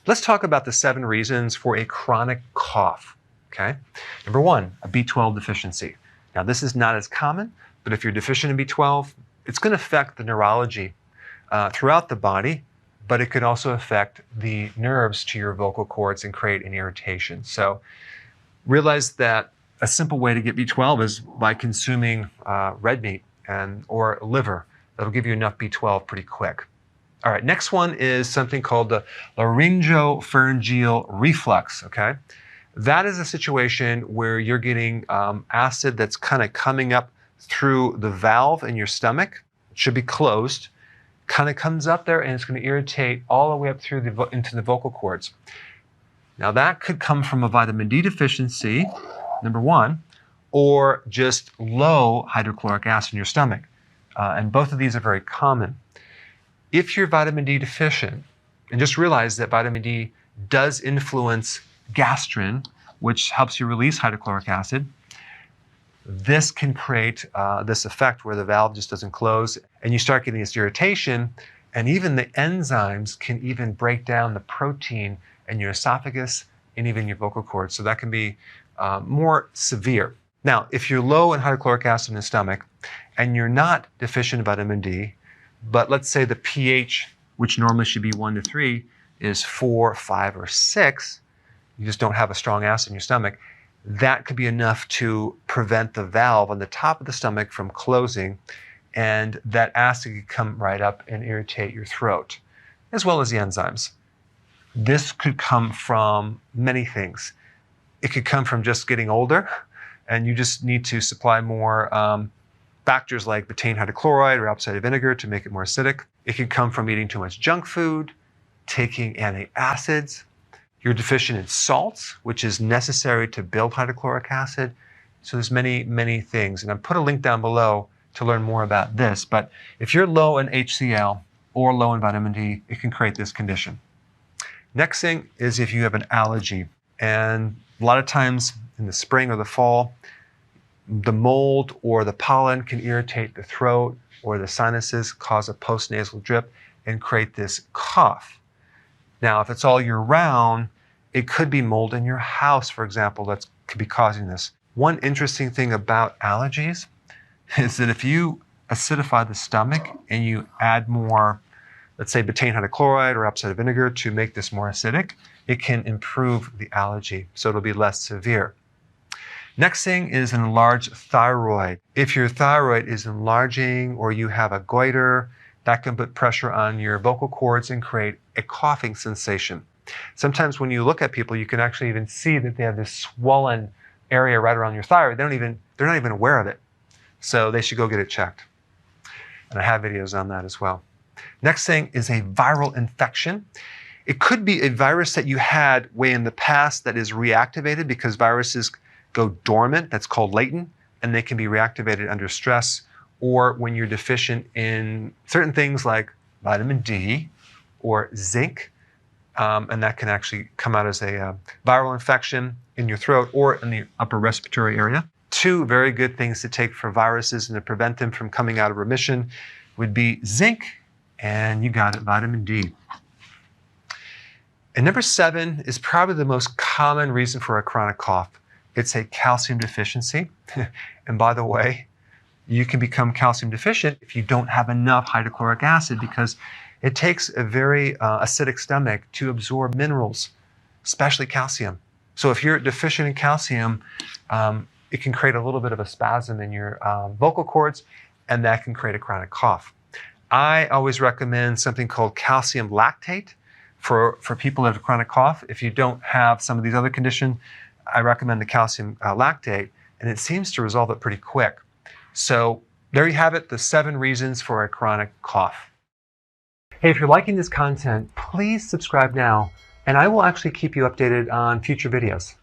Let's talk about the 7 reasons for a chronic cough, okay? Number 1, a B12 deficiency. Now, this is not as common, but if you're deficient in B12, it's going to affect the neurology throughout the body, but it could also affect the nerves to your vocal cords and create an irritation. So realize that a simple way to get B12 is by consuming red meat or liver. That'll give you enough B12 pretty quick. All right, next one is something called the laryngopharyngeal reflux, okay? That is a situation where you're getting acid that's kind of coming up through the valve in your stomach. It should be closed. Kind of comes up there and it's going to irritate all the way up through into the vocal cords. Now that could come from a vitamin D deficiency, number 1, or just low hydrochloric acid in your stomach. And both of these are very common. If you're vitamin D deficient, and just realize that vitamin D does influence gastrin, which helps you release hydrochloric acid, this can create this effect where the valve just doesn't close and you start getting this irritation, and even the enzymes can even break down the protein in your esophagus and even your vocal cords. So that can be more severe. Now, if you're low in hydrochloric acid in the stomach and you're not deficient in vitamin D, but let's say the pH, which normally should be 1 to 3, is 4, 5, or 6, you just don't have a strong acid in your stomach, that could be enough to prevent the valve on the top of the stomach from closing, and that acid could come right up and irritate your throat, as well as the enzymes. This could come from many things. It could come from just getting older, and you just need to supply more factors like betaine hydrochloride or apple cider vinegar to make it more acidic. It could come from eating too much junk food, taking antacids. You're deficient in salts, which is necessary to build hydrochloric acid. So there's many, many things. And I'll put a link down below to learn more about this. But if you're low in HCl or low in vitamin D, it can create this condition. Next thing is if you have an allergy. And a lot of times in the spring or the fall, the mold or the pollen can irritate the throat or the sinuses, cause a postnasal drip, and create this cough. Now, if it's all year round, it could be mold in your house, for example, that could be causing this. One interesting thing about allergies is that if you acidify the stomach and you add more, let's say, betaine hydrochloride or apple cider vinegar to make this more acidic, it can improve the allergy, so it'll be less severe. Next thing is an enlarged thyroid. If your thyroid is enlarging or you have a goiter, that can put pressure on your vocal cords and create a coughing sensation. Sometimes when you look at people, you can actually even see that they have this swollen area right around your thyroid. They're not even aware of it. So they should go get it checked. And I have videos on that as well. Next thing is a viral infection. It could be a virus that you had way in the past that is reactivated because viruses go dormant, that's called latent, and they can be reactivated under stress, or when you're deficient in certain things like vitamin D or zinc, and that can actually come out as a viral infection in your throat or in the upper respiratory area. 2 very good things to take for viruses and to prevent them from coming out of remission would be zinc, and you got it, vitamin D. And number 7 is probably the most common reason for a chronic cough. It's a calcium deficiency. And by the way, you can become calcium deficient if you don't have enough hydrochloric acid because it takes a very acidic stomach to absorb minerals, especially calcium. So if you're deficient in calcium, it can create a little bit of a spasm in your vocal cords, and that can create a chronic cough. I always recommend something called calcium lactate for people that have a chronic cough. If you don't have some of these other conditions, I recommend the calcium lactate, and it seems to resolve it pretty quick. So there you have it, the 7 reasons for a chronic cough. Hey, if you're liking this content, please subscribe now, and I will actually keep you updated on future videos.